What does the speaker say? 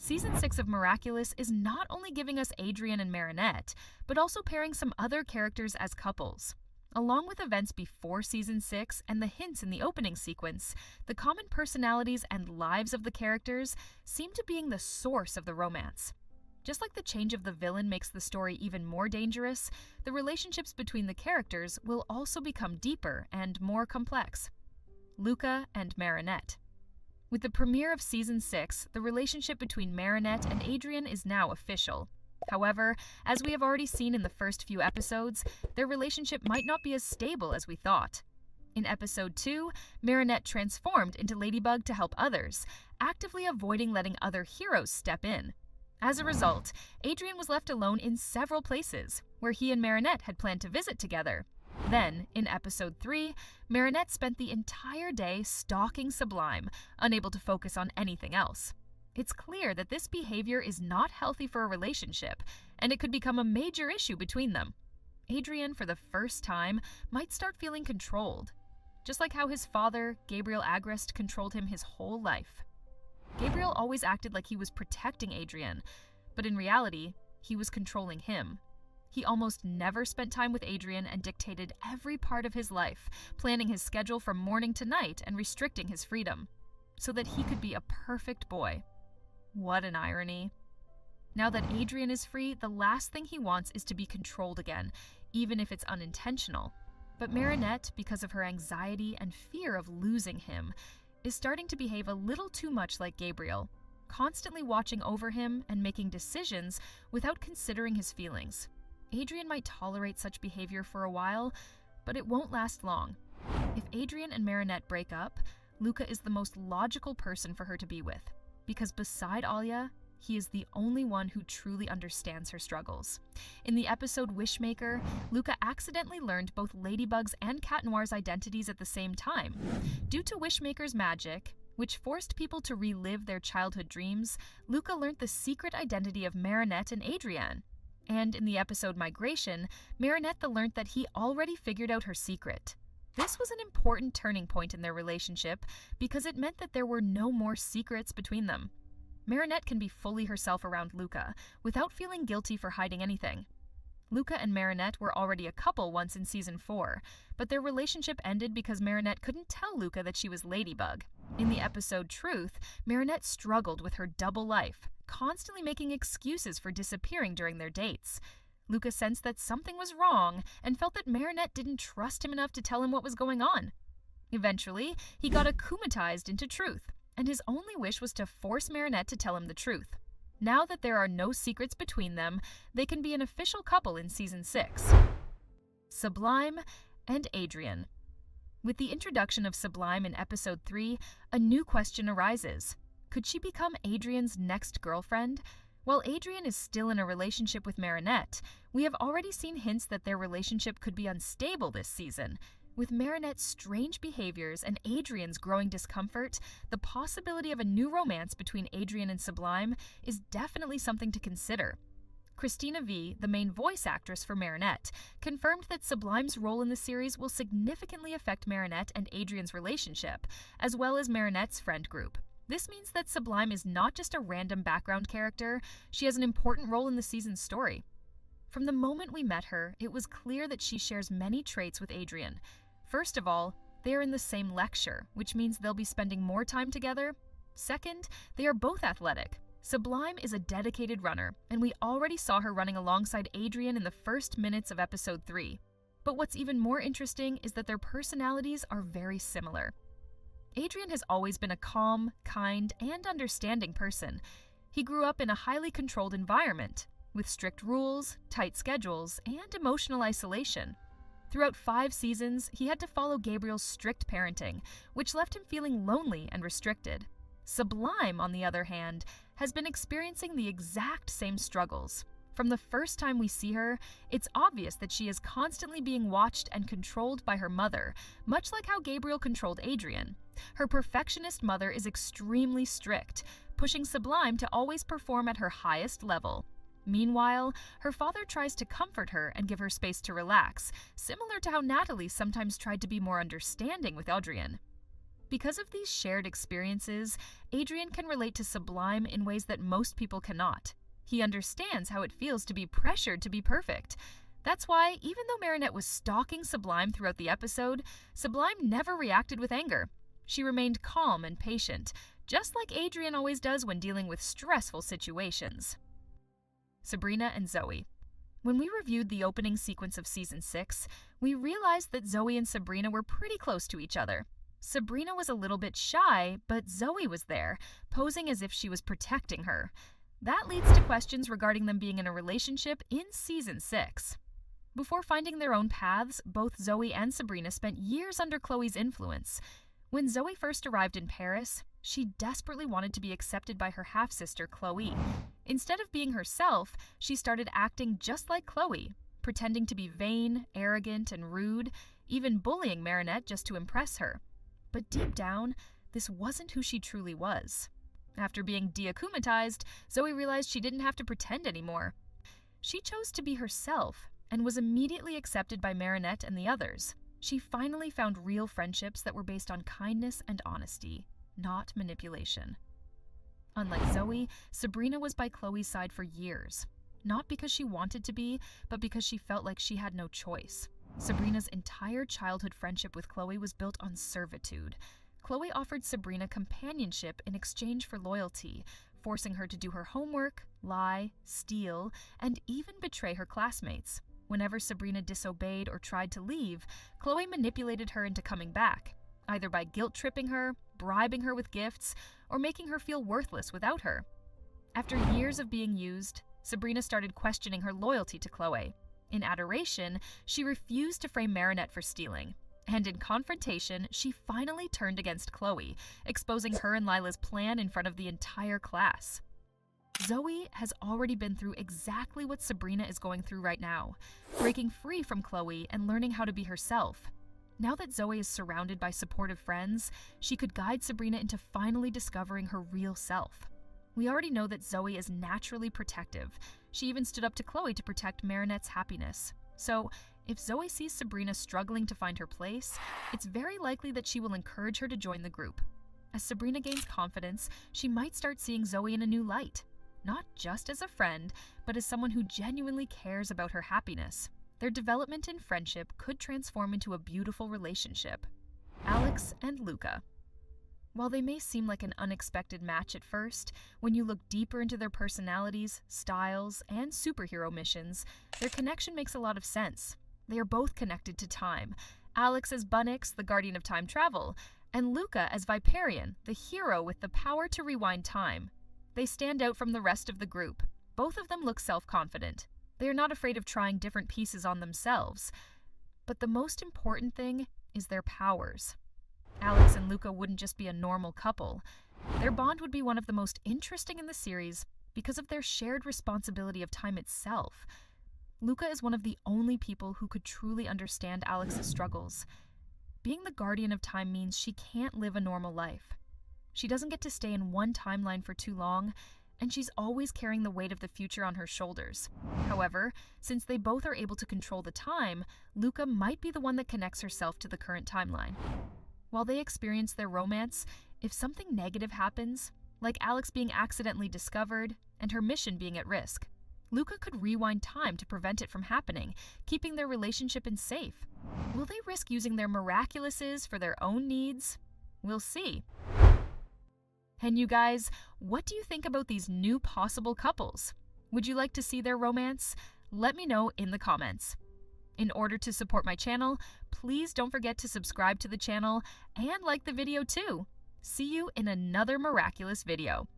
Season 6 of Miraculous is not only giving us Adrien and Marinette, but also pairing some other characters as couples. Along with events before Season 6 and the hints in the opening sequence, the common personalities and lives of the characters seem to being the source of the romance. Just like the change of the villain makes the story even more dangerous, the relationships between the characters will also become deeper and more complex. Luka and Marinette. With the premiere of Season 6, the relationship between Marinette and Adrien is now official. However, as we have already seen in the first few episodes, their relationship might not be as stable as we thought. In Episode 2, Marinette transformed into Ladybug to help others, actively avoiding letting other heroes step in. As a result, Adrien was left alone in several places, where he and Marinette had planned to visit together. Then, in Episode 3, Marinette spent the entire day stalking Sublime, unable to focus on anything else. It's clear that this behavior is not healthy for a relationship, and it could become a major issue between them. Adrien, for the first time, might start feeling controlled, just like how his father, Gabriel Agreste, controlled him his whole life. Gabriel always acted like he was protecting Adrien, but in reality, he was controlling him. He almost never spent time with Adrien and dictated every part of his life, planning his schedule from morning to night and restricting his freedom, so that he could be a perfect boy. What an irony. Now that Adrien is free, the last thing he wants is to be controlled again, even if it's unintentional. But Marinette, because of her anxiety and fear of losing him, is starting to behave a little too much like Gabriel, constantly watching over him and making decisions without considering his feelings. Adrien might tolerate such behavior for a while, but it won't last long. If Adrien and Marinette break up, Luka is the most logical person for her to be with, because beside Alia, he is the only one who truly understands her struggles. In the episode Wishmaker, Luka accidentally learned both Ladybug's and Cat Noir's identities at the same time. Due to Wishmaker's magic, which forced people to relive their childhood dreams, Luka learned the secret identity of Marinette and Adrien. And in the episode Migration, Marinette learned that he already figured out her secret. This was an important turning point in their relationship because it meant that there were no more secrets between them. Marinette can be fully herself around Luka without feeling guilty for hiding anything. Luka and Marinette were already a couple once in Season 4, but their relationship ended because Marinette couldn't tell Luka that she was Ladybug. In the episode Truth, Marinette struggled with her double life, constantly making excuses for disappearing during their dates. Luka sensed that something was wrong and felt that Marinette didn't trust him enough to tell him what was going on. Eventually, he got akumatized into Truth, and his only wish was to force Marinette to tell him the truth. Now that there are no secrets between them, they can be an official couple in Season 6. Sublime and Adrien. With the introduction of Sublime in Episode 3, a new question arises. Could she become Adrien's next girlfriend? While Adrien is still in a relationship with Marinette, we have already seen hints that their relationship could be unstable this season. With Marinette's strange behaviors and Adrien's growing discomfort, the possibility of a new romance between Adrien and Sublime is definitely something to consider. Christina V, the main voice actress for Marinette, confirmed that Sublime's role in the series will significantly affect Marinette and Adrien's relationship, as well as Marinette's friend group. This means that Sublime is not just a random background character, she has an important role in the season's story. From the moment we met her, it was clear that she shares many traits with Adrien. First of all, they are in the same lecture, which means they'll be spending more time together. Second, they are both athletic. Sublime is a dedicated runner, and we already saw her running alongside Adrien in the first minutes of Episode 3. But what's even more interesting is that their personalities are very similar. Adrien has always been a calm, kind, and understanding person. He grew up in a highly controlled environment, with strict rules, tight schedules, and emotional isolation. Throughout 5 seasons, he had to follow Gabriel's strict parenting, which left him feeling lonely and restricted. Sublime, on the other hand, has been experiencing the exact same struggles. From the first time we see her, it's obvious that she is constantly being watched and controlled by her mother, much like how Gabriel controlled Adrien. Her perfectionist mother is extremely strict, pushing Sublime to always perform at her highest level. Meanwhile, her father tries to comfort her and give her space to relax, similar to how Natalie sometimes tried to be more understanding with Adrien. Because of these shared experiences, Adrien can relate to Sublime in ways that most people cannot. He understands how it feels to be pressured to be perfect. That's why, even though Marinette was stalking Sublime throughout the episode, Sublime never reacted with anger. She remained calm and patient, just like Adrien always does when dealing with stressful situations. Sabrina and Zoe. When we reviewed the opening sequence of Season 6, we realized that Zoe and Sabrina were pretty close to each other. Sabrina was a little bit shy, but Zoe was there, posing as if she was protecting her. That leads to questions regarding them being in a relationship in Season 6. Before finding their own paths, both Zoe and Sabrina spent years under Chloe's influence. When Zoe first arrived in Paris, she desperately wanted to be accepted by her half-sister, Chloe. Instead of being herself, she started acting just like Chloe, pretending to be vain, arrogant, and rude, even bullying Marinette just to impress her. But deep down, this wasn't who she truly was. After being deakumatized, Zoe realized she didn't have to pretend anymore. She chose to be herself and was immediately accepted by Marinette and the others. She finally found real friendships that were based on kindness and honesty, not manipulation. Unlike Zoe, Sabrina was by Chloe's side for years, not because she wanted to be, but because she felt like she had no choice. Sabrina's entire childhood friendship with Chloe was built on servitude. Chloe offered Sabrina companionship in exchange for loyalty, forcing her to do her homework, lie, steal, and even betray her classmates. Whenever Sabrina disobeyed or tried to leave, Chloe manipulated her into coming back, either by guilt-tripping her, bribing her with gifts, or making her feel worthless without her. After years of being used, Sabrina started questioning her loyalty to Chloe. In adoration, she refused to frame Marinette for stealing. And in confrontation, she finally turned against Chloe, exposing her and Lila's plan in front of the entire class. Zoe has already been through exactly what Sabrina is going through right now, breaking free from Chloe and learning how to be herself. Now that Zoe is surrounded by supportive friends, she could guide Sabrina into finally discovering her real self. We already know that Zoe is naturally protective. She even stood up to Chloe to protect Marinette's happiness. So, if Zoe sees Sabrina struggling to find her place, it's very likely that she will encourage her to join the group. As Sabrina gains confidence, she might start seeing Zoe in a new light, not just as a friend, but as someone who genuinely cares about her happiness. Their development in friendship could transform into a beautiful relationship. Alex and Luka. While they may seem like an unexpected match at first, when you look deeper into their personalities, styles, and superhero missions, their connection makes a lot of sense. They are both connected to time. Alex as Bunnix, the guardian of time travel, and Luka as Viperion, the hero with the power to rewind time. They stand out from the rest of the group. Both of them look self-confident. They are not afraid of trying different pieces on themselves. But the most important thing is their powers. Alex and Luka wouldn't just be a normal couple. Their bond would be one of the most interesting in the series because of their shared responsibility of time itself. Luka is one of the only people who could truly understand Alex's struggles. Being the guardian of time means she can't live a normal life. She doesn't get to stay in one timeline for too long, and she's always carrying the weight of the future on her shoulders. However, since they both are able to control the time, Luka might be the one that connects herself to the current timeline. While they experience their romance, if something negative happens, like Alex being accidentally discovered and her mission being at risk, Luka could rewind time to prevent it from happening, keeping their relationship safe. Will they risk using their Miraculouses for their own needs? We'll see. And you guys, what do you think about these new possible couples? Would you like to see their romance? Let me know in the comments. In order to support my channel, please don't forget to subscribe to the channel and like the video too. See you in another Miraculous video.